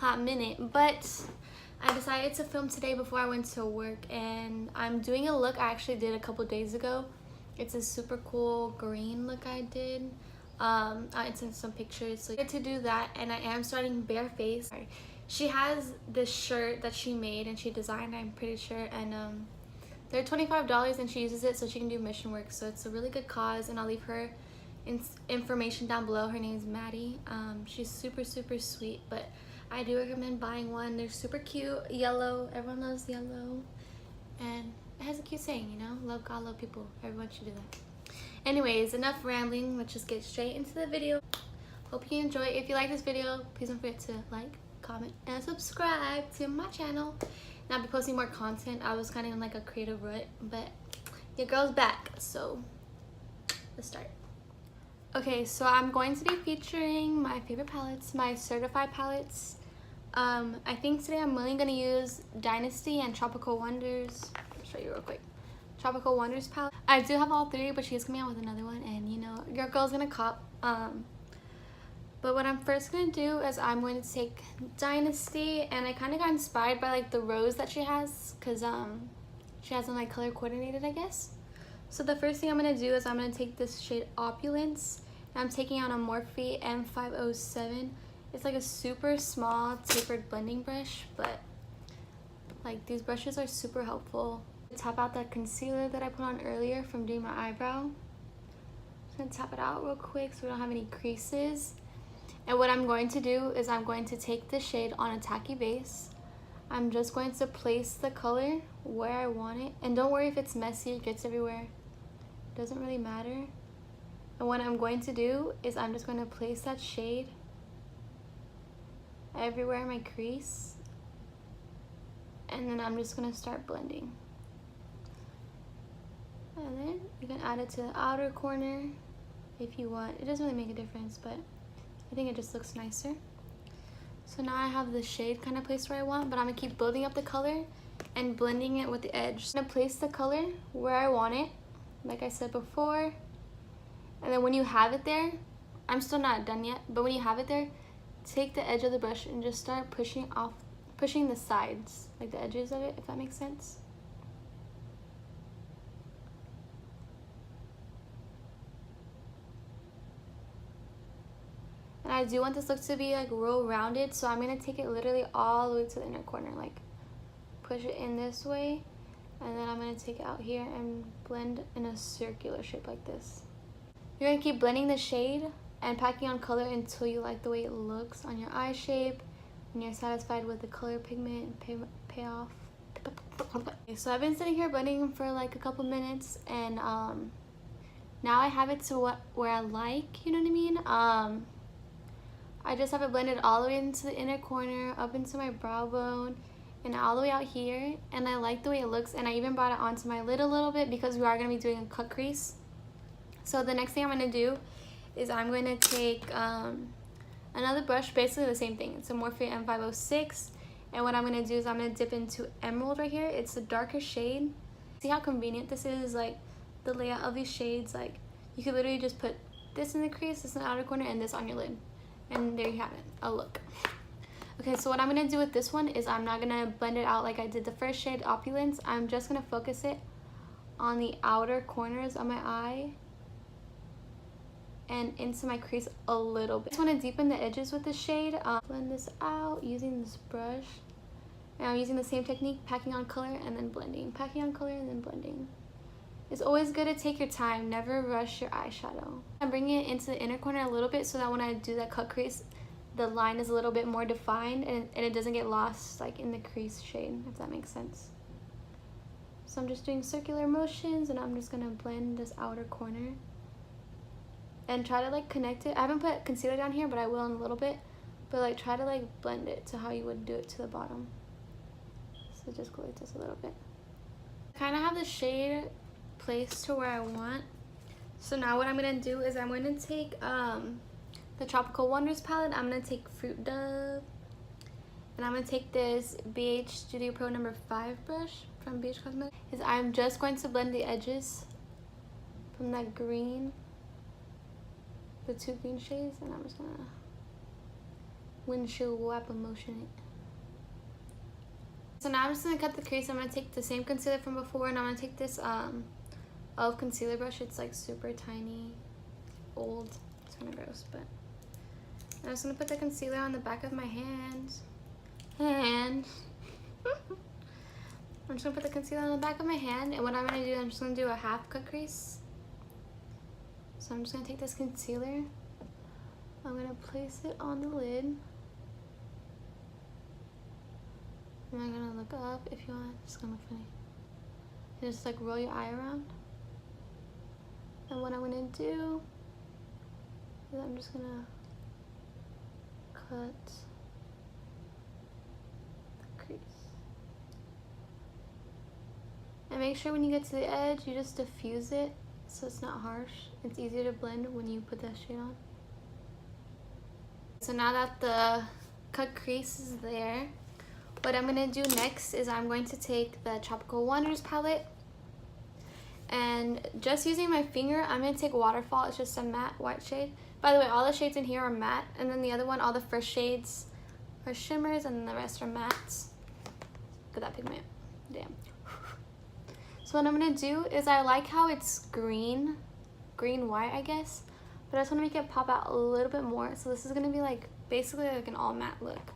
hot minute, but I decided to film today before I went to work, and I'm doing a look I actually did a couple days ago. It's a super cool green look I did. I sent some pictures, so I get to do that, and I am starting bareface. She has this shirt that she made and she designed, I'm pretty sure, and they're $25 and she uses it so she can do mission work, so it's a really good cause, and I'll leave her information down below. Her name is Maddie. She's super sweet, but I do recommend buying one. They're super cute, yellow, everyone loves yellow, and it has a cute saying, you know, love God, love people. Everyone should do that. Anyways, enough rambling, let's just get straight into the video. Hope you enjoy. If you like this video, please don't forget to like, comment, and subscribe to my channel. And I'll be posting more content. I was kind of in like a creative rut, but your girl's back, so let's start. Okay, so I'm going to be featuring my favorite palettes, my certified palettes. I think today I'm only going to use Dynasty and Tropical Wonders. I'll show you real quick. Tropical Wonders palette. I do have all three, but she's coming out with another one, and you know, your girl's gonna cop. But what I'm first gonna do is I'm going to take Dynasty, and I kind of got inspired by like the rose that she has, because she has them like color coordinated, I guess. So the first thing I'm gonna do is I'm gonna take this shade Opulence, and I'm taking out a Morphe M507. It's like a super small tapered blending brush, but like these brushes are super helpful. Tap out that concealer that I put on earlier from doing my eyebrow. Just gonna tap it out real quick so we don't have any creases. And what I'm going to do is I'm going to take this shade on a tacky base. I'm just going to place the color where I want it, and don't worry if it's messy, it gets everywhere, it doesn't really matter. And what I'm going to do is I'm just going to place that shade everywhere in my crease, and then I'm just going to start blending. And then you can add it to the outer corner if you want. It doesn't really make a difference, but I think it just looks nicer. So now I have the shade kind of placed where I want, but I'm gonna keep building up the color and blending it with the edge. I'm gonna place the color where I want it, like I said before. And then when you have it there, I'm still not done yet, but when you have it there, take the edge of the brush and just start pushing the sides, like the edges of it, if that makes sense. And I do want this look to be like real rounded, so I'm going to take it literally all the way to the inner corner, like push it in this way, and then I'm going to take it out here and blend in a circular shape like this. You're going to keep blending the shade and packing on color until you like the way it looks on your eye shape, and you're satisfied with the color pigment and payoff. Okay, so I've been sitting here blending for like a couple minutes, and now I have it to where I like, you know what I mean? I just have it blended all the way into the inner corner, up into my brow bone, and all the way out here, and I like the way it looks. And I even brought it onto my lid a little bit because we are going to be doing a cut crease. So the next thing I'm going to do is I'm going to take another brush, basically the same thing. It's a Morphe M506, and what I'm going to do is I'm going to dip into Emerald right here. It's a darker shade. See how convenient this is, like the layout of these shades. Like you could literally just put this in the crease, this in the outer corner, and this on your lid. And there you have it, a look. Okay, so what I'm gonna do with this one is I'm not gonna blend it out like I did the first shade, Opulence. I'm just gonna focus it on the outer corners of my eye and into my crease a little bit. I just wanna deepen the edges with this shade. Blend this out using this brush. And I'm using the same technique, packing on color and then blending. Packing on color and then blending. It's always good to take your time, never rush your eyeshadow. I'm bringing it into the inner corner a little bit so that when I do that cut crease, the line is a little bit more defined, and it doesn't get lost like in the crease shade, if that makes sense. So I'm just doing circular motions, and I'm just gonna blend this outer corner and try to like connect it. I haven't put concealer down here, but I will in a little bit. But like try to like blend it to how you would do it to the bottom. So just go like this a little bit. I kind of have the shade placed to where I want. So now what I'm gonna do is I'm gonna take the Tropical Wonders palette. I'm gonna take Fruit Dove, and I'm gonna take this BH Studio Pro number 5 brush from BH Cosmetics. I'm just going to blend the edges from that green, the two green shades, and I'm just gonna windshield wiper motion. So now I'm just going to cut the crease. I'm going to take the same concealer from before, and I'm going to take this e.l.f. concealer brush. It's like super tiny, old. It's kind of gross, but I'm just going to put the concealer on the back of my hands. I'm just going to put the concealer on the back of my hand, and what I'm going to do, I'm just going to do a half cut crease. So I'm just going to take this concealer. I'm going to place it on the lid. I'm gonna look up if you want. It's kind of funny. You just like roll your eye around. And what I'm gonna do is I'm just gonna cut the crease. And make sure when you get to the edge, you just diffuse it so it's not harsh. It's easier to blend when you put that shade on. So now that the cut crease is there, what I'm going to do next is I'm going to take the Tropical Wonders palette, and just using my finger, I'm going to take Waterfall. It's just a matte white shade. By the way, all the shades in here are matte, and then the other one, all the first shades are shimmers, and then the rest are mattes. Look at that pigment. Damn. So what I'm going to do is I like how it's green white, I guess, but I just want to make it pop out a little bit more. So this is going to be like basically like an all matte look.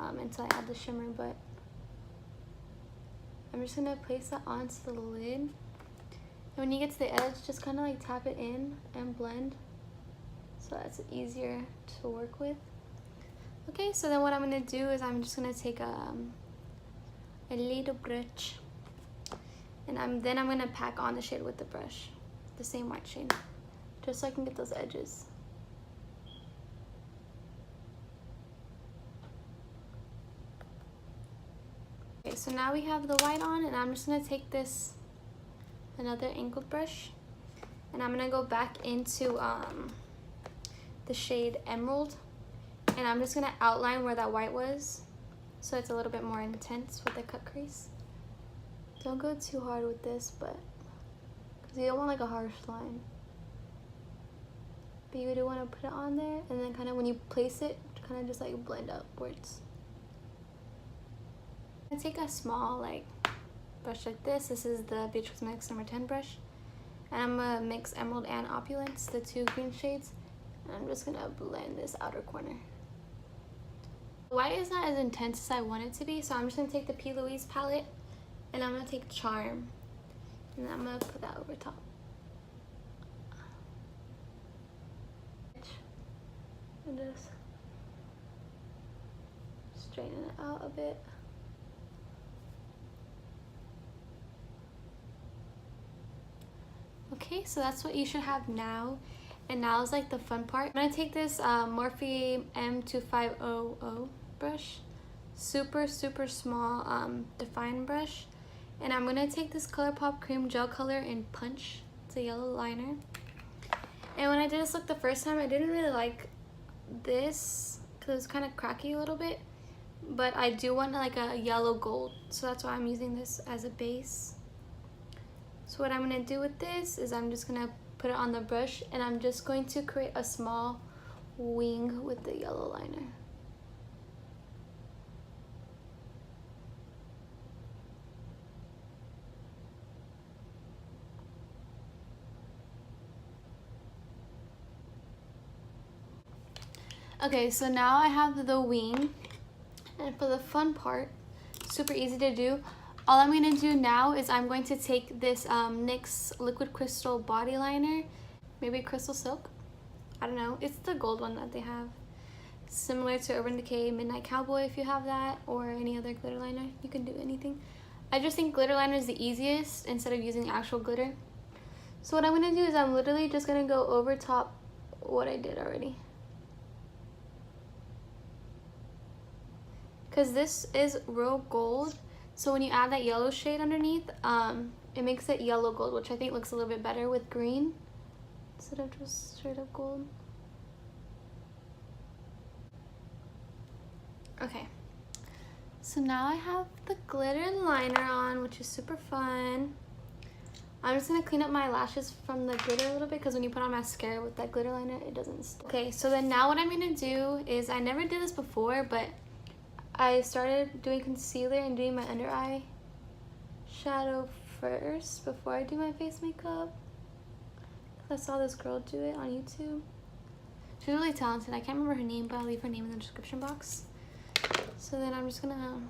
Until I add the shimmer, but I'm just gonna place that onto the lid. And when you get to the edge, just kind of like tap it in and blend, so that's easier to work with. Okay, so then what I'm gonna do is I'm just gonna take a little brush, and then I'm gonna pack on the shade with the brush, the same white shade, just so I can get those edges. Okay, so now we have the white on, and I'm just going to take this, another angled brush, and I'm going to go back into the shade Emerald, and I'm just going to outline where that white was, so it's a little bit more intense with the cut crease. Don't go too hard with this, but because you don't want like a harsh line. But you do want to put it on there, and then kind of when you place it, kind of just like blend upwards. I take a small like brush like this. This is the Beach Cosmetics number 10 brush, and I'm gonna mix Emerald and Opulence, the two green shades, and I'm just gonna blend this outer corner. White is not as intense as I want it to be, so I'm just gonna take the P. Louise palette, and I'm gonna take Charm, and I'm gonna put that over top. And just straighten it out a bit. Okay, so that's what you should have now, and now is like the fun part. I'm gonna take this Morphe M2500 brush, super small define brush, and I'm gonna take this ColourPop cream gel color in Punch. It's a yellow liner, and when I did this look the first time, I didn't really like this because it's kind of cracky a little bit, but I do want like a yellow gold, so that's why I'm using this as a base. So what I'm going to do with this is I'm just going to put it on the brush, and I'm just going to create a small wing with the yellow liner. Okay, so now I have the wing, and for the fun part, super easy to do. All I'm going to do now is I'm going to take this NYX Liquid Crystal Body Liner, maybe Crystal Silk, I don't know, it's the gold one that they have. Similar to Urban Decay Midnight Cowboy if you have that, or any other glitter liner, you can do anything. I just think glitter liner is the easiest instead of using actual glitter. So what I'm going to do is I'm literally just going to go over top what I did already. Because this is real gold. So when you add that yellow shade underneath, it makes it yellow gold, which I think looks a little bit better with green instead of just straight up gold. Okay, so now I have the glitter liner on, which is super fun. I'm just gonna clean up my lashes from the glitter a little bit because when you put on mascara with that glitter liner, it doesn't stick. Okay, so then now what I'm gonna do is, I never did this before, but I started doing concealer and doing my under eye shadow first before I do my face makeup. I saw this girl do it on YouTube. She's really talented. I can't remember her name, but I'll leave her name in the description box. So then I'm just gonna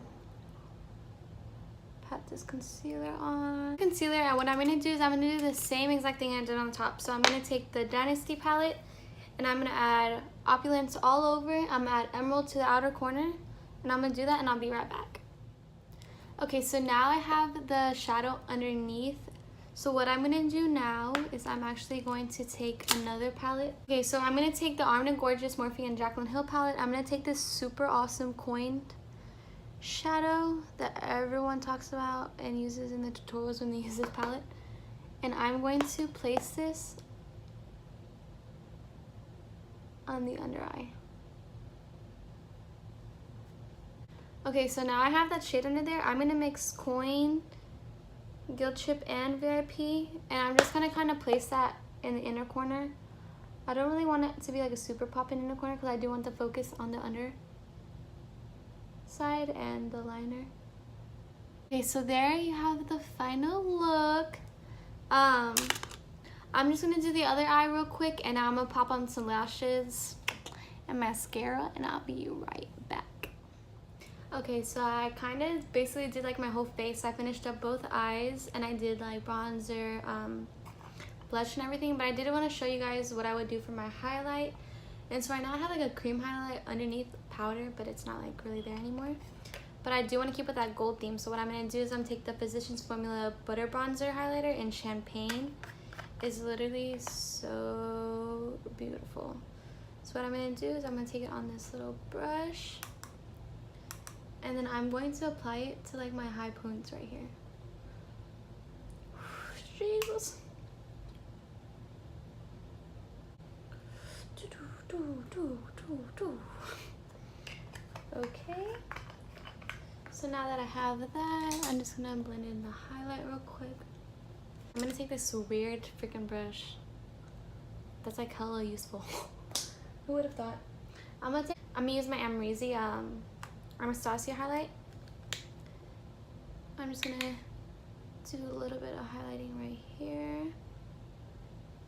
pat this concealer on. Concealer, and what I'm gonna do is I'm gonna do the same exact thing I did on top. So I'm gonna take the Dynasty palette and I'm gonna add Opulence all over. I'm gonna add Emerald to the outer corner, and I'm gonna do that and I'll be right back. Okay, so now I have the shadow underneath. So what I'm gonna do now is I'm actually going to take another palette. Okay, so I'm gonna take the Armed and Gorgeous Morphe and Jaclyn Hill palette. I'm gonna take this super awesome coined shadow that everyone talks about and uses in the tutorials when they use this palette. And I'm going to place this on the under eye. Okay, so now I have that shade under there. I'm gonna mix Coin, Guilt Trip, and VIP, and I'm just gonna kind of place that in the inner corner. I don't really want it to be like a super pop in inner corner because I do want the focus on the under side and the liner. Okay, so there you have the final look. I'm just gonna do the other eye real quick, and I'm gonna pop on some lashes and mascara, and I'll be right back. Okay, so I kind of basically did like my whole face. I finished up both eyes and I did like bronzer, blush and everything, but I did want to show you guys what I would do for my highlight. And so right now I have like a cream highlight underneath powder, but it's not like really there anymore. But I do want to keep with that gold theme. So what I'm going to do is I'm take the Physicians Formula Butter Bronzer Highlighter in Champagne. It's literally so beautiful. So what I'm going to do is I'm going to take it on this little brush. And then I'm going to apply it to like my high points right here. Jesus. Okay. So now that I have that, I'm just gonna blend in the highlight real quick. I'm gonna take this weird freaking brush that's like hella useful. Who would have thought? I'm gonna use my Amrezy Anastasia highlight. I'm just gonna do a little bit of highlighting right here.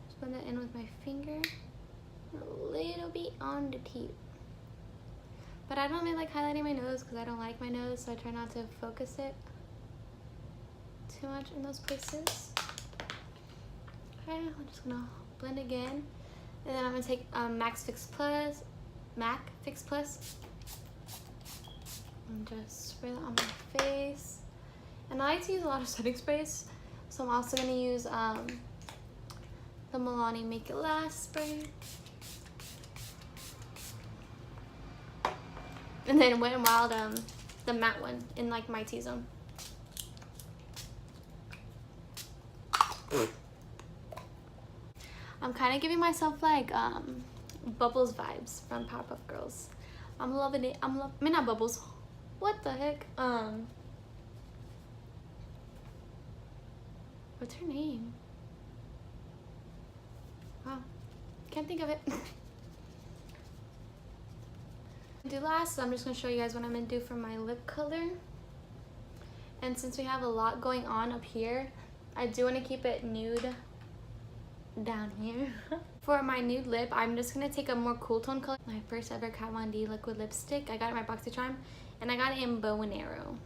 Just blend that in with my finger. A little bit on the tip. But I don't really like highlighting my nose because I don't like my nose, so I try not to focus it too much in those places. Okay, I'm just gonna blend again. And then I'm gonna take MAC Fix Plus and just spray that on my face. And I like to use a lot of setting sprays, so I'm also going to use the Milani Make It Last spray. And then Wet n Wild, the matte one in like my T-zone. I'm kind of giving myself like Bubbles vibes from Powerpuff Girls. I'm loving it. I mean, not Bubbles. What the heck? What's her name? Wow, can't think of it. Do last, so I'm just gonna show you guys what I'm gonna do for my lip color. And since we have a lot going on up here, I do want to keep it nude down here. For my nude lip, I'm just gonna take a more cool tone color. My first ever Kat Von D liquid lipstick. I got it in my BoxyCharm, and I got it in Bow and Arrow.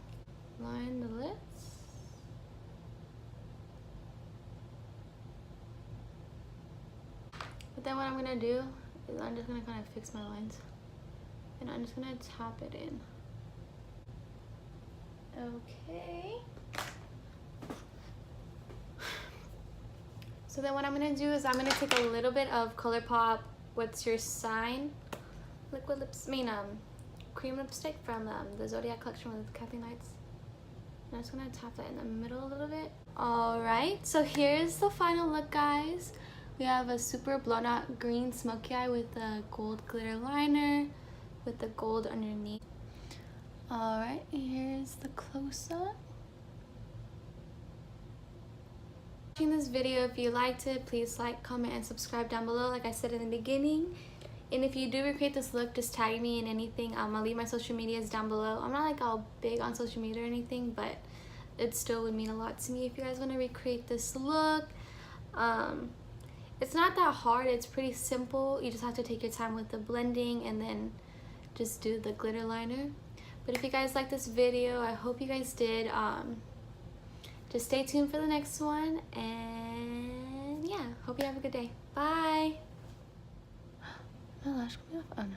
Line the lips. But then what I'm gonna do is I'm just gonna kind of fix my lines, and I'm just gonna tap it in. Okay. So then what I'm gonna do is I'm gonna take a little bit of ColourPop What's Your Sign liquid cream lipstick from the Zodiac collection with Kathy Lights. I'm just gonna tap that in the middle a little bit. Alright, so here's the final look, guys. We have a super blown out green smoky eye with a gold glitter liner with the gold underneath. Alright, here's the close-up. watching this video. If you liked it, please like, comment, and subscribe down below like I said in the beginning. And if you do recreate this look, just tag me in anything. I'll leave my social medias down below. I'm not like all big on social media or anything, but it still would mean a lot to me if you guys want to recreate this look. It's not that hard, it's pretty simple. You just have to take your time with the blending and then just do the glitter liner. But if you guys like this video, I hope you guys did. Just stay tuned for the next one, and yeah, hope you have a good day. Bye. My lash coming off. Oh no.